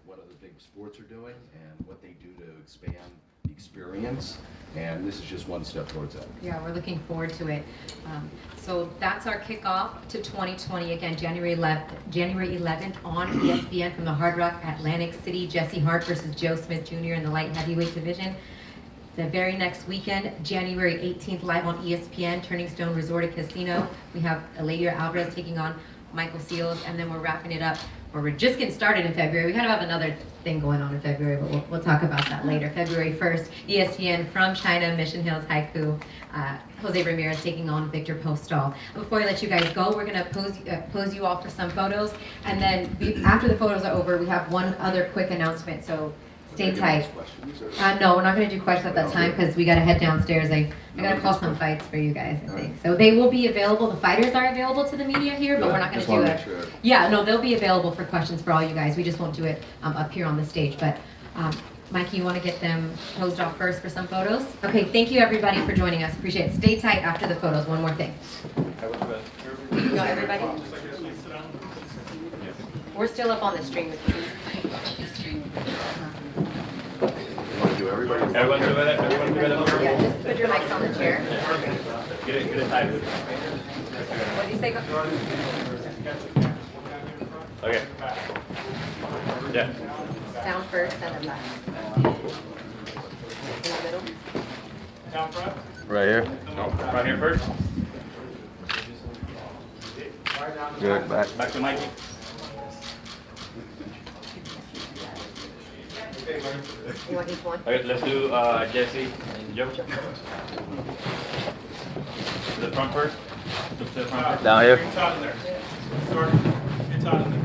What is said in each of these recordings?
what other big sports are doing and what they do to expand the experience. And this is just one step towards that. Yeah, we're looking forward to it. So that's our kickoff to 2020. Again, January 11th on ESPN from the Hard Rock Atlantic City. Jesse Hart versus Joe Smith Jr. in the light heavyweight division. The very next weekend, January 18th, live on ESPN, Turning Stone Resort and Casino. We have Eleider Alvarez taking on Michael Seals, and then we're wrapping it up, or we're just getting started in February. We kind of have another thing going on in February, but we'll talk about that later. February 1st, ESPN from China, Mission Hills Haiku. Jose Ramirez taking on Viktor Postol. Before I let you guys go, we're going to pose you all for some photos, and then after the photos are over, we have one other quick announcement, so stay tight. No, we're not going to do questions at that time because we got to head downstairs. I got to call some fights for you guys, I think. So they will be available. The fighters are available to the media here, but we're not going to do it. Sure. Yeah, no, they'll be available for questions for all you guys. We just won't do it up here on the stage. But Mikey, you want to get them posed off first for some photos? Okay, thank you everybody for joining us. Appreciate it. Stay tight after the photos. One more thing. No, everybody? We're still up on the stream. Everybody? Everyone together? Everyone together? Yeah, just put your mics on the chair. Get it tight. What did you say? Okay. Yeah. Down first and then back. In the middle. Down front? Right here. No, right here first. Good. Back. Back to Mikey. You want each one? Okay, let's do Jesse and Joe. To the front first. To the front first. Down here. Get Todd in there. Get Todd in there.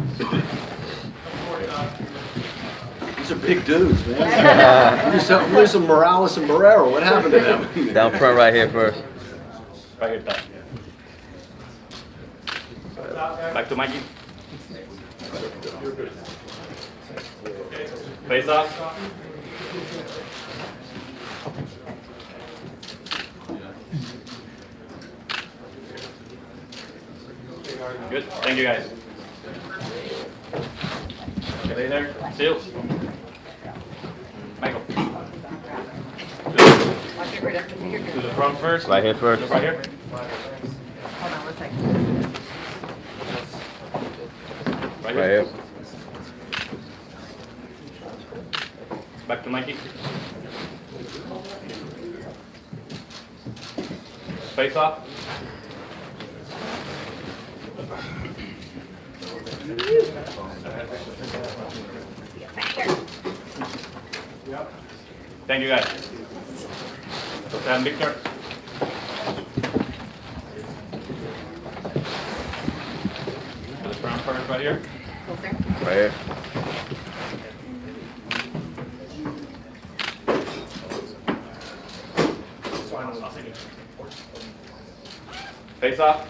These are big dudes, man. Where's some Morales and Barrero? What happened to them? Down front right here first. Right here, top. Back to Mikey. Face off. Good. Thank you guys. Stay there. Seals. Michael. To the front first. Right here first. Right here. Hold on one second. Right Right here. here. Back to Mikey. Face off. Thank you guys. So Sam, Victor. To the front first right here. Closer. Right here. Face off.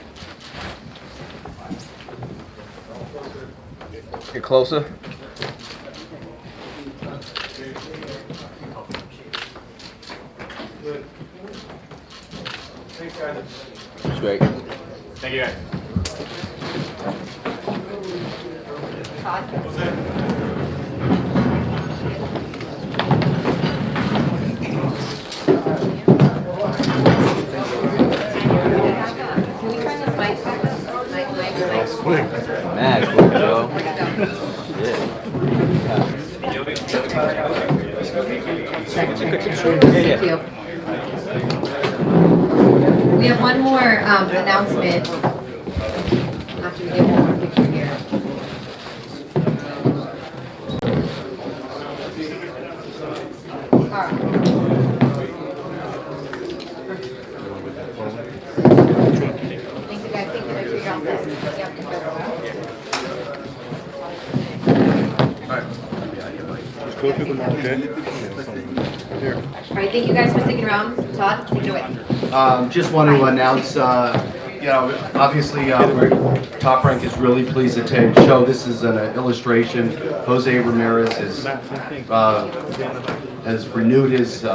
Get closer. Straight. Thank you guys. Todd. Can we turn this mic back up? Mad quick, bro. Thank you. We have one more announcement after we get one more picture here. All right. Thank you guys. Thank you. Make sure you're all set. Just go through them all, okay? Here. All right. Thank you guys for sticking around. Todd, take it away. Just want to announce, obviously, Top Rank is really pleased to show this is an illustration. Jose Ramirez has renewed his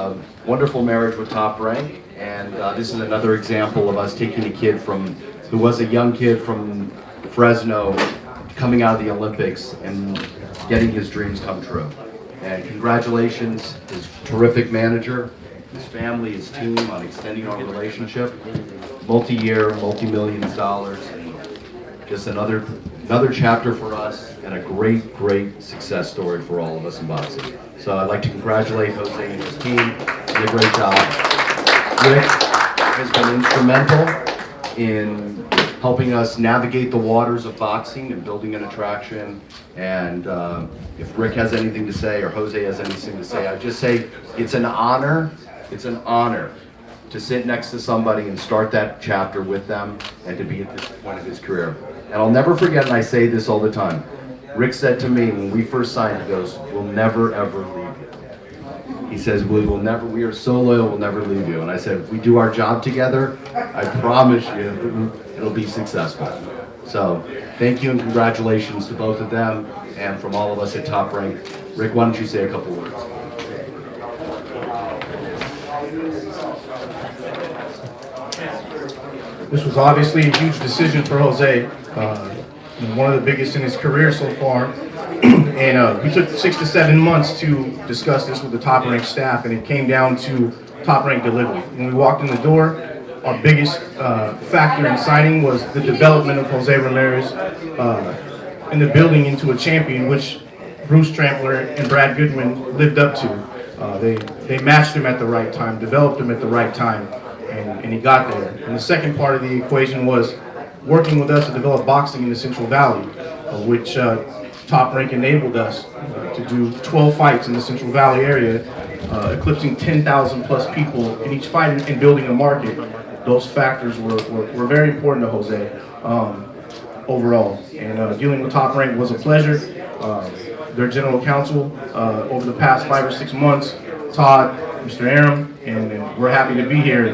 wonderful marriage with Top Rank, and this is another example of us taking a kid who was a young kid from Fresno, coming out of the Olympics and getting his dreams come true. And congratulations, his terrific manager, his family, his team on extending our relationship. Multi-year, multi-millions of dollars, and just another chapter for us and a great success story for all of us in boxing. So I'd like to congratulate Jose and his team. They did a great job. Rick has been instrumental in helping us navigate the waters of boxing and building an attraction. And if Rick has anything to say or Jose has anything to say, I'd just say it's an honor to sit next to somebody and start that chapter with them and to be at this point of his career. And I'll never forget, and I say this all the time, Rick said to me when we first signed, he goes, "We'll never ever leave you." He says, we are so loyal, we'll never leave you. And I said, if we do our job together, I promise you it'll be successful. So thank you and congratulations to both of them and from all of us at Top Rank. Rick, why don't you say a couple words? This was obviously a huge decision for Jose, one of the biggest in his career so far. And we took 6 to 7 months to discuss this with the Top Rank staff, and it came down to Top Rank delivery. When we walked in the door, our biggest factor in signing was the development of Jose Ramirez and the building into a champion, which Bruce Trampler and Brad Goodman lived up to. They matched him at the right time, developed him at the right time, and he got there. And the second part of the equation was working with us to develop boxing in the Central Valley, which Top Rank enabled us to do 12 fights in the Central Valley area, eclipsing 10,000 plus people in each fight and building a market. Those factors were very important to Jose overall. And dealing with Top Rank was a pleasure. Their general counsel over the past 5 or 6 months, Todd, Mr. Aram, and we're happy to be here.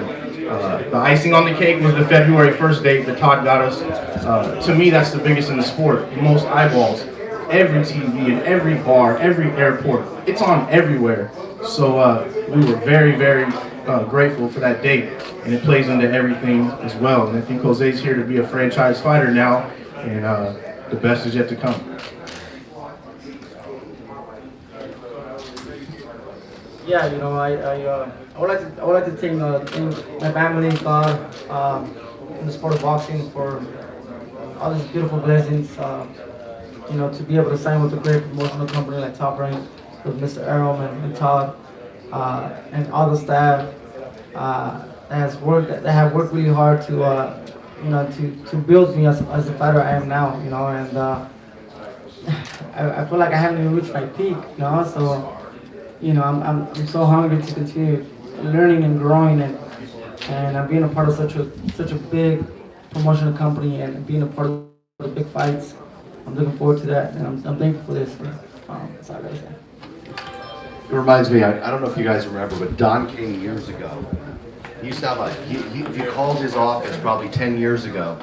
The icing on the cake was the February 1st date that Todd got us. To me, that's the biggest in the sport. The most eyeballs. Every TV and every bar, every airport, it's on everywhere. So we were very grateful for that date, and it plays into everything as well. And I think Jose's here to be a franchise fighter now, and the best is yet to come. Yeah, I would like to thank my family, God, in the sport of boxing for all these beautiful blessings. To be able to sign with a great promotional company like Top Rank, with Mr. Aram and Todd, and all the staff that have worked really hard to build me as the fighter I am now. And I feel like I haven't even reached my peak. So. I'm so hungry to continue learning and growing, and being a part of such a big promotional company and being a part of the big fights. I'm looking forward to that, and I'm thankful for this. That's all I gotta say. It reminds me, I don't know if you guys remember, but Don King years ago, he used to have if you called his office probably 10 years ago,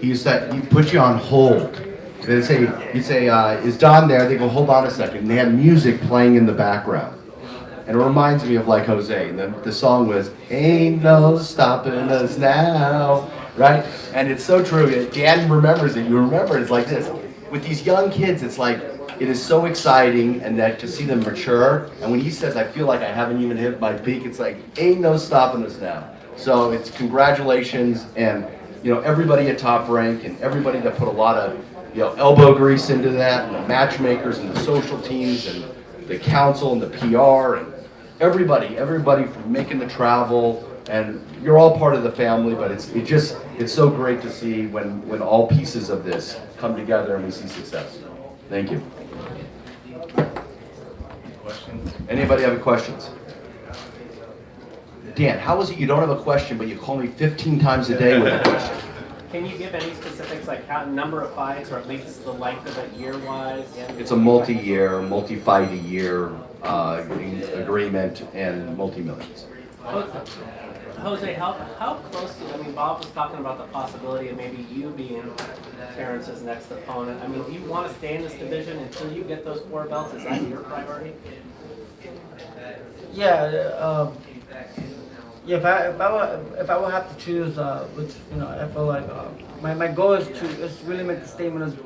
he'd put you on hold. You'd say, is Don there? They go, hold on a second. And they had music playing in the background. And it reminds me of like Jose. And the song was, ain't no stopping us now, right? And it's so true. Dan remembers it. You remember it. It's like this. With these young kids, it's like, it is so exciting and that to see them mature. And when he says, I feel like I haven't even hit my peak, it's like, ain't no stopping us now. So it's congratulations. And, everybody at Top Rank and everybody that put a lot of elbow grease into that, and the matchmakers and the social teams and the council and the PR and everybody from making the travel, and you're all part of the family, but it's so great to see when all pieces of this come together and we see success. Thank you. Anybody have any questions? Dan, how is it you don't have a question, but you call me 15 times a day with a question? Can you give any specifics, like number of fights, or at least the length of it year-wise? It's a multi-year, multi-fight-a-year agreement and multi-millions. Jose, how close Bob was talking about the possibility of maybe you being Terrence's next opponent. Do you want to stay in this division until you get those 4 belts? Is that your priority? Yeah. If I would have to choose, which I feel like my goal is to really make the statement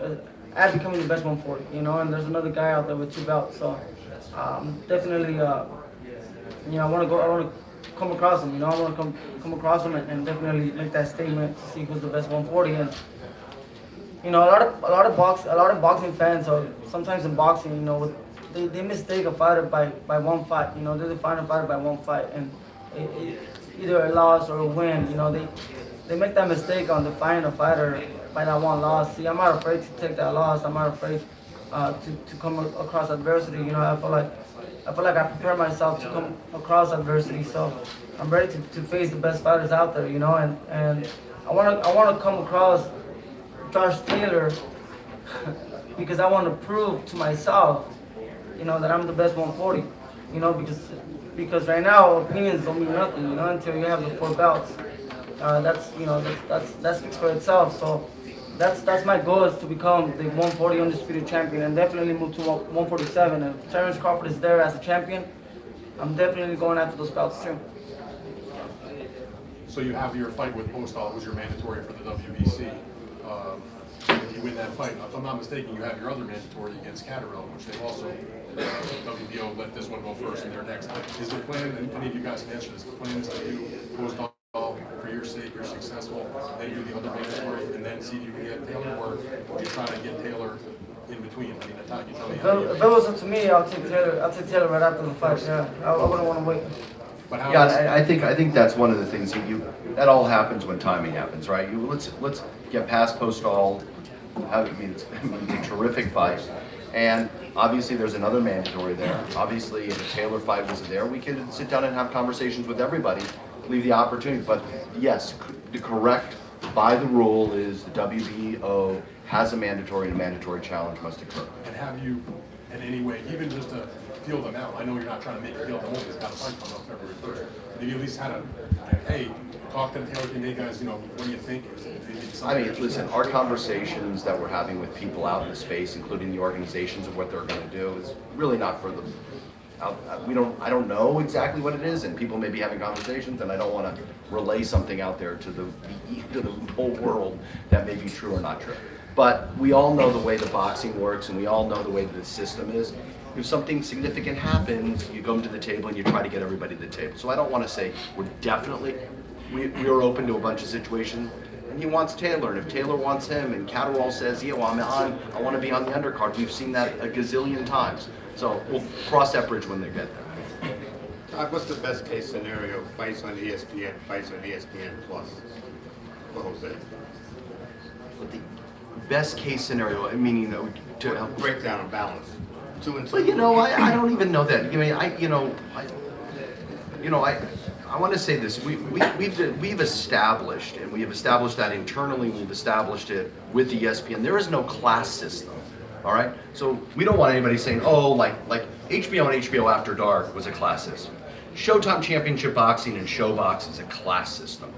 at becoming the best 140, you know, and there's another guy out there with 2 belts, so definitely, you know, I want to come across him, you know, I want to come across him and definitely make that statement to see who's the best 140. And you know, a lot of boxing fans, or sometimes in boxing, you know, they mistake a fighter by one fight. You know, they define a fighter by one fight, and either a loss or a win. You know, they make that mistake on defining a fighter by that one loss. See, I'm not afraid to take that loss. I'm not afraid to come across adversity. You know, I feel like I prepare myself to come across adversity. So I'm ready to face the best fighters out there. You know, and I want to come across Josh Taylor because I want to prove to myself, you know, that I'm the best 140. You know, because right now opinions don't mean nothing. You know, until you have the 4 belts. That's, you know, that speaks for itself. So that's my goal, is to become the 140 undisputed champion and definitely move to 147. And if Terrence Crawford is there as a champion, I'm definitely going after those belts too. So you have your fight with Postol, was your mandatory for the WBC. If you win that fight, if I'm not mistaken, you have your other mandatory against Catterall, which they also, WBO let this one go first and they're next. Is the plan, and any of you guys can answer this, the plan is to do Postol for your sake, you're successful, then do the other mandatory, and then see if you can get Taylor, or you're trying to get Taylor in between? I mean, that's how you tell me. If it was up to me, I'll take Taylor right after the fight. Yeah, I wouldn't want to wait. But how Yeah, I think that's one of the things that all happens when timing happens, right? Let's get past Postol. I mean, it's a terrific fight, and obviously there's another mandatory there. Obviously, if the Taylor fight was there, we could sit down and have conversations with everybody, leave the opportunity. But yes, the correct by the rule is the WBO has a mandatory, and a mandatory challenge must occur. And have you, in any way, even just to feel them out? I know you're not trying to make it feel them out, it's got a fight coming up February 1st. But you at least had hey, talk to the Taylor team, hey guys, you know, what do you think? I mean, listen, our conversations that we're having with people out in the space, including the organizations of what they're going to do, is really not for the. I don't know exactly what it is, and people may be having conversations, and I don't want to relay something out there to the whole world that may be true or not true. But we all know the way the boxing works, and we all know the way the system is. If something significant happens, you go to the table and you try to get everybody to the table. So I don't want to say we're open to a bunch of situations. And he wants Taylor, and if Taylor wants him, and Catterall says, yeah, well, I want to be on the undercard. We've seen that a gazillion times. So we'll cross that bridge when they get there. What's the best case scenario? Fights on ESPN, fights on ESPN Plus for Jose. But the best case scenario, meaning to help Breakdown of balance. 2 and 2. But you know, I don't even know that. I mean, I want to say this. We've established, and we have established that internally. We've established it with the ESPN. There is no class system. All right. So we don't want anybody saying, oh, like HBO and HBO After Dark was a class system. Showtime Championship Boxing and ShowBox is a class system.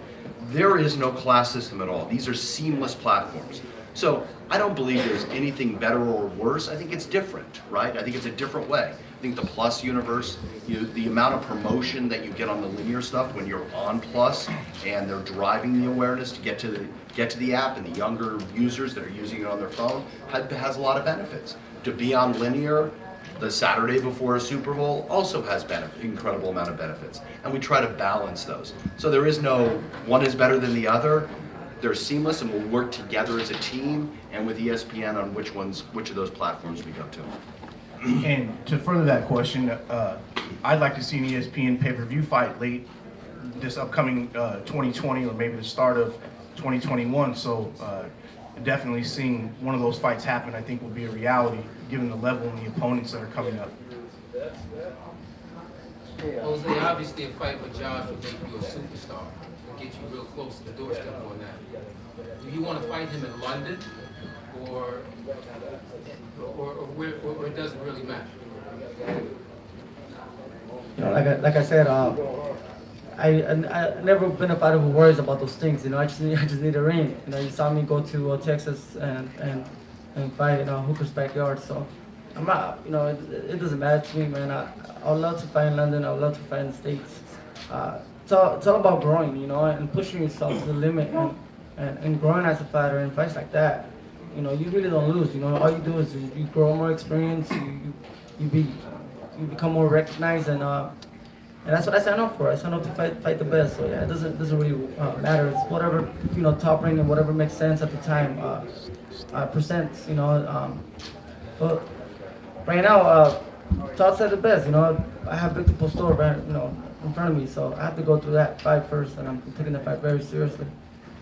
There is no class system at all. These are seamless platforms. So I don't believe there's anything better or worse. I think it's different, right? I think it's a different way. I think the Plus universe, the amount of promotion that you get on the linear stuff when you're on Plus, and they're driving the awareness to get to the app, and the younger users that are using it on their phone has a lot of benefits. To be on linear the Saturday before a Super Bowl also has incredible amount of benefits, and we try to balance those. So there is no one is better than the other. They're seamless, and we'll work together as a team and with ESPN on which of those platforms we go to. And to further that question, I'd like to see an ESPN pay-per-view fight late this upcoming 2020, or maybe the start of 2021. So definitely seeing one of those fights happen, I think, will be a reality, given the level and the opponents that are coming up. Jose, obviously a fight with Josh would make you a superstar and get you real close to the doorstep on that. Do you want to fight him in London, or it doesn't really matter? You know, like I said, I never been a fighter who worries about those things. You know, I just need a ring. You know, you saw me go to Texas and fight in Hooker's backyard. So I'm not. You know, it doesn't matter to me, man. I would love to fight in London. I would love to fight in the States. It's all about growing, you know, and pushing yourself to the limit and growing as a fighter in fights like that. you know, you really don't lose. You know, all you do is you grow more experience. You become more recognized, and that's what I sign up for. I sign up to fight the best. So yeah, it doesn't really matter. It's whatever, you know, top rank and whatever makes sense at the time presents. You know, but right now, Todd said the best. You know, I have Viktor Postol right, you know, in front of me, so I have to go through that fight first, and I'm taking the fight very seriously.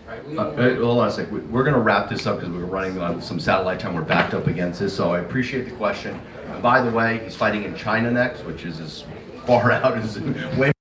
Right, Hold on a sec. We're going to wrap this up because we're running on some satellite time. We're backed up against this, so I appreciate the question. And by the way, he's fighting in China next, which is as far out as way